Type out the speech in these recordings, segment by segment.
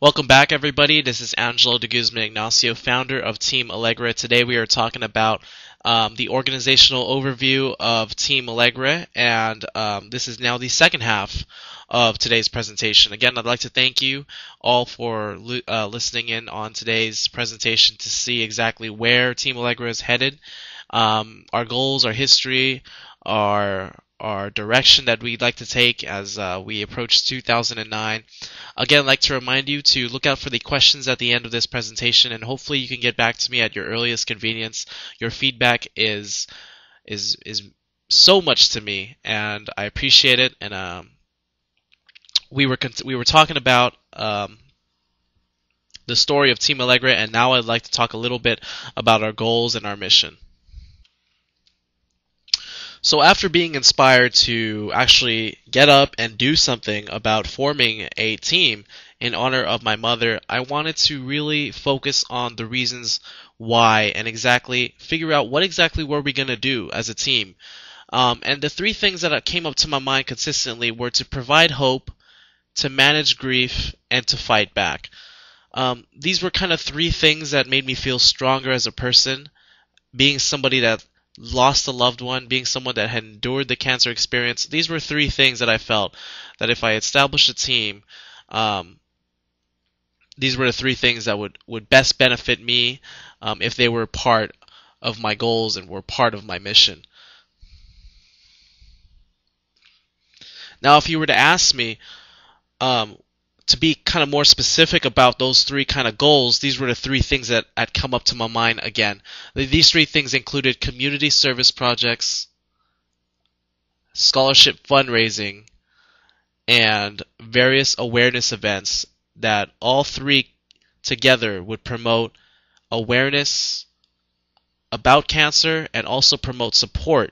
Welcome back, everybody. This is Angelo DeGuzman Ignacio, founder of Team Alegre. Today we are talking about the organizational overview of Team Alegre, and this is now the second half of today's presentation. Again, I'd like to thank you all for listening in on today's presentation to see exactly where Team Alegre is headed, our goals, our history, our direction that we'd like to take as we approach 2009. Again, I'd like to remind you to look out for the questions at the end of this presentation, and hopefully you can get back to me at your earliest convenience. Your feedback is so much to me, and I appreciate it. And we were talking about the story of Team Alegre, and now I'd like to talk a little bit about our goals and our mission. So after being inspired to actually get up and do something about forming a team in honor of my mother, I wanted to really focus on the reasons why and exactly figure out what exactly were we going to do as a team. And the three things that came up to my mind consistently were to provide hope, to manage grief, and to fight back. These were kind of three things that made me feel stronger as a person, being somebody that lost a loved one, being someone that had endured the cancer experience. These were three things that I felt that if I established a team, these were the three things that would best benefit me if they were part of my goals and were part of my mission. Now, if you were to ask me to be kind of more specific about those three kind of goals, these were the three things that had come up to my mind again. These three things included community service projects, scholarship fundraising, and various awareness events that all three together would promote awareness about cancer and also promote support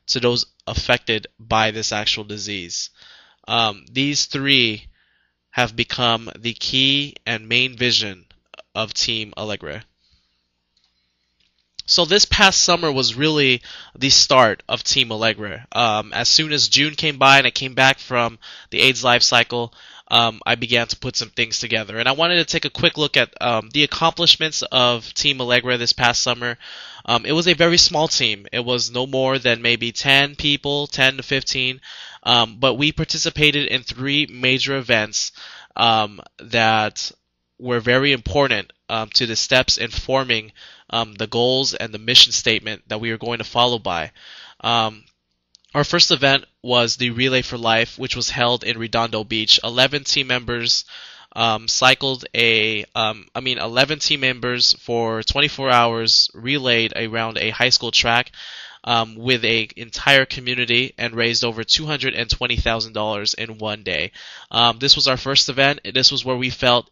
to those affected by this actual disease. These three have become the key and main vision of Team Alegre. So this past summer was really the start of Team Alegre. As soon as June came by and I came back from the AIDS life cycle, I began to put some things together. And I wanted to take a quick look at the accomplishments of Team Alegre this past summer. It was a very small team. It was no more than maybe 10 people, 10 to 15. But we participated in three major events that were very important to the steps in forming the goals and the mission statement that we are going to follow by. Our first event was the Relay for Life, which was held in Redondo Beach. 11 team members cycled 11 team members for 24 hours relayed around a high school track with an entire community and raised over $220,000 in one day. This was our first event. This was where we felt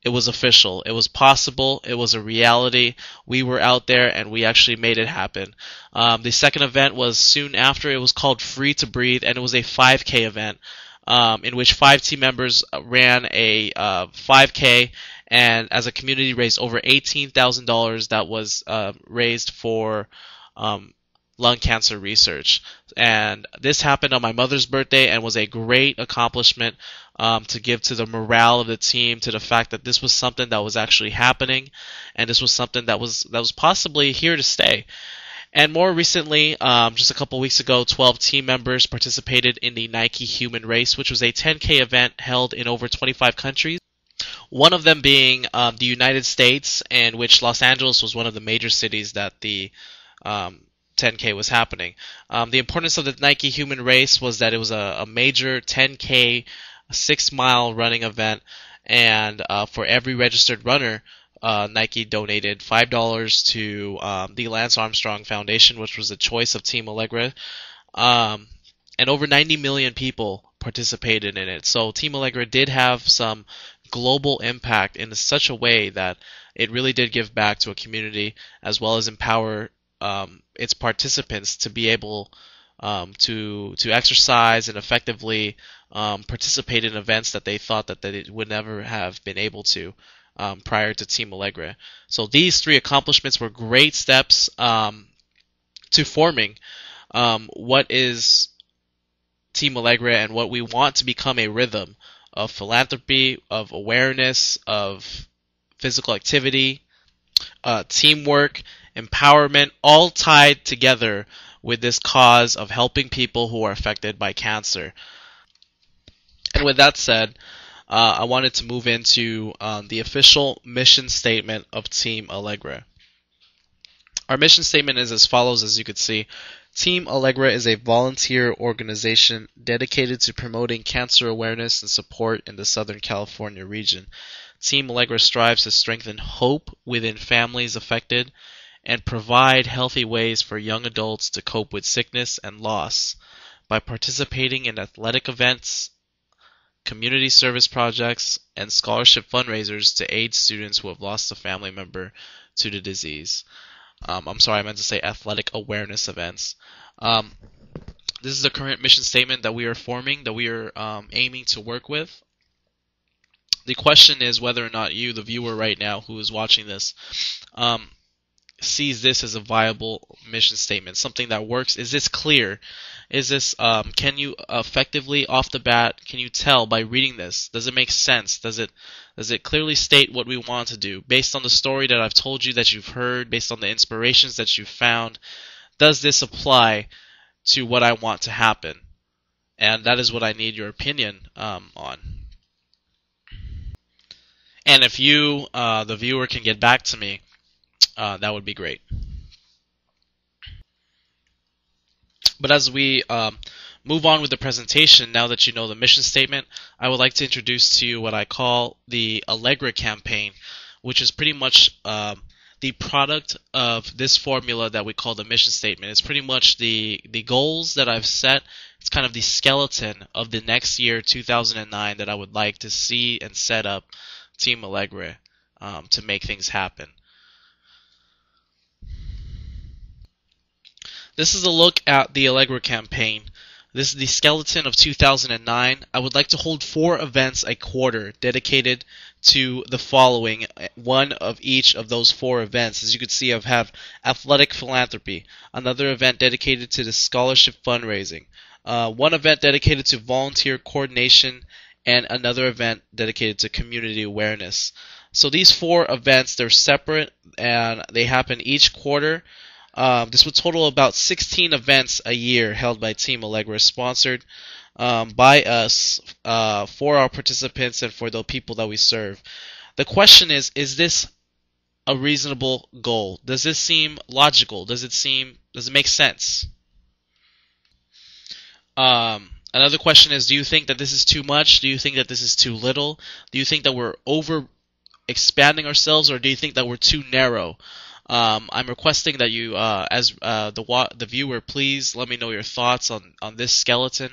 it was official. It was possible. It was a reality. We were out there and we actually made it happen. The second event was soon after. It was called Free to Breathe, and it was a 5K event in which 5 team members ran a 5K and as a community raised over $18,000 that was raised for lung cancer research. And this happened on my mother's birthday and was a great accomplishment to give to the morale of the team, to the fact that this was something that was actually happening, and this was something that was possibly here to stay. And more recently, just a couple weeks ago, 12 team members participated in the Nike Human Race, which was a 10K event held in over 25 countries. One of them being the United States, in which Los Angeles was one of the major cities that the 10K was happening. The importance of the Nike Human Race was that it was a major 10K 6-mile running event, and for every registered runner, Nike donated $5 to the Lance Armstrong Foundation, which was the choice of Team Alegre, and over 90 million people participated in it. So Team Alegre did have some global impact in such a way that it really did give back to a community as well as empower its participants to be able to exercise and effectively participate in events that they thought that they would never have been able to prior to Team Alegre. So these three accomplishments were great steps to forming what is Team Alegre and what we want to become a rhythm of philanthropy, of awareness, of physical activity, teamwork, empowerment, all tied together with this cause of helping people who are affected by cancer. And with that said, I wanted to move into the official mission statement of Team Alegre. Our mission statement is as follows, as you could see. Team Alegre is a volunteer organization dedicated to promoting cancer awareness and support in the Southern California region. Team Alegre strives to strengthen hope within families affected and provide healthy ways for young adults to cope with sickness and loss by participating in athletic events, community service projects, and scholarship fundraisers to aid students who have lost a family member to the disease. I'm sorry, I meant to say athletic awareness events. This is the current mission statement that we are forming, that we are aiming to work with. The question is whether or not you, the viewer right now who is watching this, sees this as a viable mission statement, something that works. Is this clear? Is this, can you effectively, off the bat, can you tell by reading this? Does it make sense? Does it clearly state what we want to do? Based on the story that I've told you, that you've heard, based on the inspirations that you've found, does this apply to what I want to happen? And that is what I need your opinion on. And if you, the viewer, can get back to me, that would be great. But as we move on with the presentation, now that you know the mission statement, I would like to introduce to you what I call the Alegre campaign, which is pretty much the product of this formula that we call the mission statement. It's pretty much the goals that I've set. It's kind of the skeleton of the next year, 2009, that I would like to see and set up Team Alegre to make things happen. This is a look at the Alegre campaign. This is the skeleton of 2009. I would like to hold 4 events a quarter dedicated to the following, one of each of those 4 events. As you can see, I have athletic philanthropy, another event dedicated to the scholarship fundraising, one event dedicated to volunteer coordination, and another event dedicated to community awareness. So these 4 events, they're separate and they happen each quarter. This would total about 16 events a year held by Team Alegre, sponsored by us for our participants and for the people that we serve. The question is this a reasonable goal? Does this seem logical? Does it make sense? Another question is, do you think that this is too much? Do you think that this is too little? Do you think that we're over expanding ourselves, or do you think that we're too narrow? I'm requesting that you, as the viewer, please let me know your thoughts on this skeleton.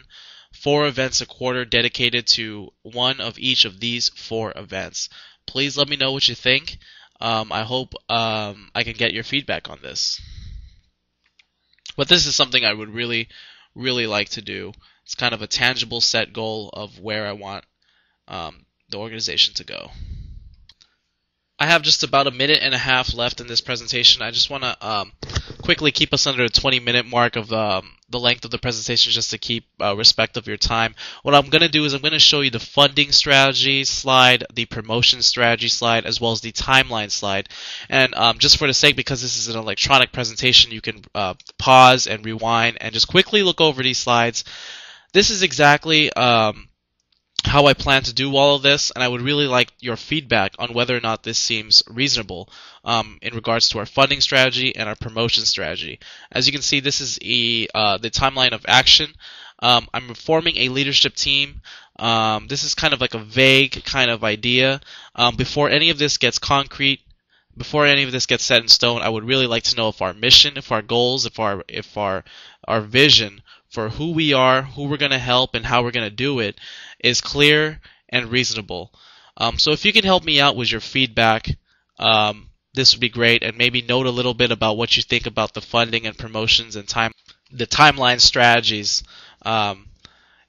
4 events a quarter dedicated to one of each of these 4 events. Please let me know what you think. I hope I can get your feedback on this. But this is something I would really, really like to do. It's kind of a tangible set goal of where I want the organization to go. I have just about a minute and a half left in this presentation. I just want to quickly keep us under the 20-minute mark of the length of the presentation, just to keep respect of your time. What I'm going to do is I'm going to show you the funding strategy slide, the promotion strategy slide, as well as the timeline slide. And just for the sake, because this is an electronic presentation, you can pause and rewind and just quickly look over these slides. This is exactly how I plan to do all of this, and I would really like your feedback on whether or not this seems reasonable in regards to our funding strategy and our promotion strategy. As you can see, this is the timeline of action. I'm forming a leadership team. This is kind of like a vague kind of idea. Before any of this gets concrete, before any of this gets set in stone, I would really like to know if our mission, if our goals, if our vision for who we are, who we're going to help, and how we're going to do it is clear and reasonable. So if you can help me out with your feedback, this would be great, and maybe note a little bit about what you think about the funding and promotions and the timeline strategies.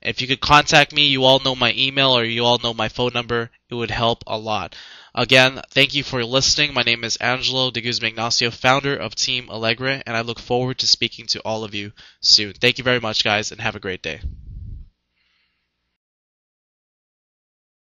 If you could contact me, you all know my email or you all know my phone number. It would help a lot. Again, thank you for listening. My name is Angelo DeGuzman Ignacio, founder of Team Alegre, and I look forward to speaking to all of you soon. Thank you very much, guys, and have a great day.